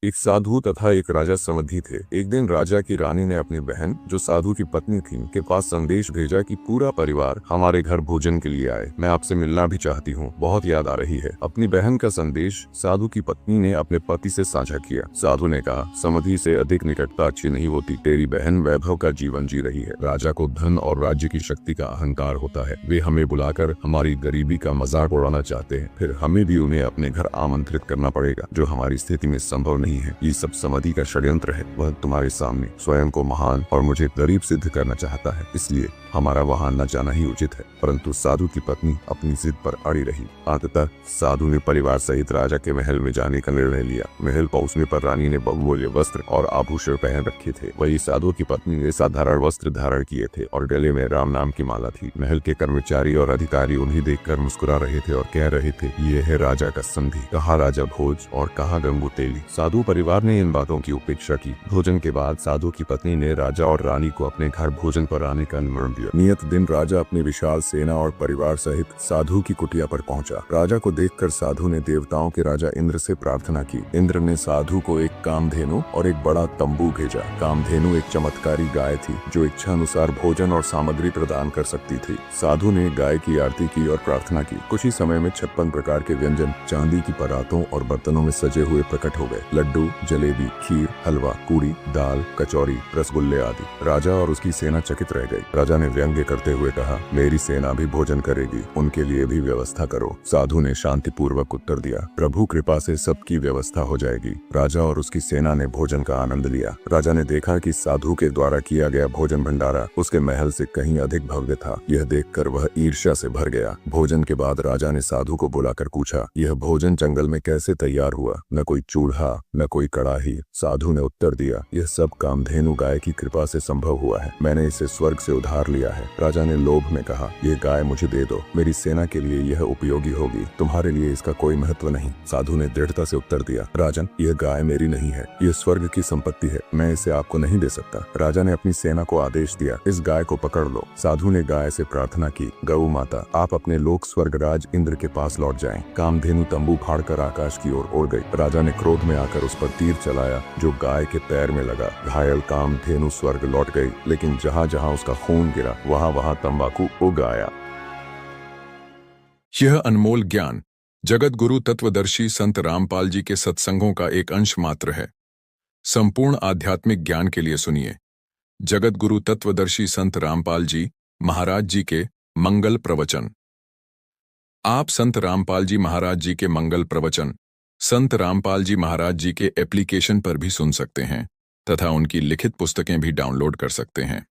एक साधु तथा एक राजा समधी थे। एक दिन राजा की रानी ने अपनी बहन, जो साधु की पत्नी थी, के पास संदेश भेजा कि पूरा परिवार हमारे घर भोजन के लिए आए। मैं आपसे मिलना भी चाहती हूँ, बहुत याद आ रही है। अपनी बहन का संदेश साधु की पत्नी ने अपने पति से साझा किया। साधु ने कहा, समधी से अधिक निकटता अच्छी नहीं होती। तेरी बहन वैभव का जीवन जी रही है। राजा को धन और राज्य की शक्ति का अहंकार होता है। वे हमें बुलाकर हमारी गरीबी का मजाक उड़ाना चाहते हैं, फिर हमें भी उन्हें अपने घर आमंत्रित करना पड़ेगा, जो हमारी स्थिति में संभव नहीं है। ये सब समधी का षड्यंत्र है। वह तुम्हारे सामने स्वयं को महान और मुझे गरीब सिद्ध करना चाहता है, इसलिए हमारा वहां न जाना ही उचित है। परंतु साधु की पत्नी अपनी जिद पर अड़ी रही। अंततः साधु ने परिवार सहित राजा के महल में जाने का निर्णय लिया। महल पहुंचने पर रानी ने बहुमूल्य वस्त्र और आभूषण पहन रखे थे। वही साधु की पत्नी ने साधारण वस्त्र धारण किए थे और गले में राम नाम की माला थी। महल के कर्मचारी और अधिकारी उन्हें देखकर मुस्कुरा रहे थे और कह रहे थे, ये है राजा का संधि। कहाँ राजा भोज और कहाँ गंगू तेली। साधु परिवार ने इन बातों की उपेक्षा की। भोजन के बाद साधु की पत्नी ने राजा और रानी को अपने घर भोजन पर आने का निमंत्रण दिया। नियत दिन राजा अपनी विशाल सेना और परिवार सहित साधु की कुटिया पर पहुंचा। राजा को देखकर साधु ने देवताओं के राजा इंद्र से प्रार्थना की। इंद्र ने साधु को एक कामधेनु और एक बड़ा तंबू भेजा। कामधेनु एक चमत्कारी गाय थी, जो इच्छा अनुसार भोजन और सामग्री प्रदान कर सकती थी। साधु ने गाय की आरती की और प्रार्थना की। कुछ ही समय में 56 प्रकार के व्यंजन चांदी की परातों और बर्तनों में सजे हुए प्रकट हो गए। लड्डू, जलेबी, खीर, हलवा, पूरी, दाल, कचौरी, रसगुल्ले आदि। राजा और उसकी सेना चकित रह गई। राजा ने व्यंग्य करते हुए कहा, मेरी सेना भी भोजन करेगी, उनके लिए भी व्यवस्था करो। साधु ने शांतिपूर्वक उत्तर दिया, प्रभु कृपा से सबकी व्यवस्था हो जाएगी। राजा और उसकी सेना ने भोजन का आनंद लिया। राजा ने देखा कि साधु के द्वारा किया गया भोजन भंडारा उसके महल से कहीं अधिक भव्य था। यह देखकर वह ईर्ष्या से भर गया। भोजन के बाद राजा ने साधु को बुलाकर पूछा, यह भोजन जंगल में कैसे तैयार हुआ? न कोई चूल्हा, न कोई कड़ाही। साधु ने उत्तर दिया, यह सब कामधेनु गाय की कृपा से संभव हुआ है। मैंने इसे स्वर्ग से उधार लिया है। राजा ने लोभ में कहा, यह गाय मुझे दे दो, मेरी सेना के लिए यह उपयोगी होगी, तुम्हारे लिए इसका कोई महत्व नहीं। साधु ने दृढ़ता से उत्तर दिया, राजन, यह गाय मेरी नहीं है, यह स्वर्ग की संपत्ति है, मैं इसे आपको नहीं दे सकता। राजा ने अपनी सेना को आदेश दिया, इस गाय को पकड़ लो। साधु ने गाय से प्रार्थना की, गौ माता, आप अपने लोक स्वर्ग राज इंद्र के पास लौट जाएं। कामधेनु तंबू फाड़कर आकाश की ओर उड़ गई। राजा ने क्रोध में आकर उस पर तीर चलाया, जो गाय के पैर में लगा। घायल कामधेनु स्वर्ग लौट गई, लेकिन जहाँ जहाँ उसका खून गिरा, वहाँ वहाँ तंबाकू उग आया। यह अनमोल ज्ञान जगत गुरु तत्वदर्शी संत रामपाल जी के सत्संगों का एक अंश मात्र है। संपूर्ण आध्यात्मिक ज्ञान के लिए सुनिए जगत गुरु तत्वदर्शी संत रामपाल जी महाराज जी के मंगल प्रवचन। आप संत रामपाल जी महाराज जी के मंगल प्रवचन संत रामपाल जी महाराज जी के एप्लीकेशन पर भी सुन सकते हैं तथा उनकी लिखित पुस्तकें भी डाउनलोड कर सकते हैं।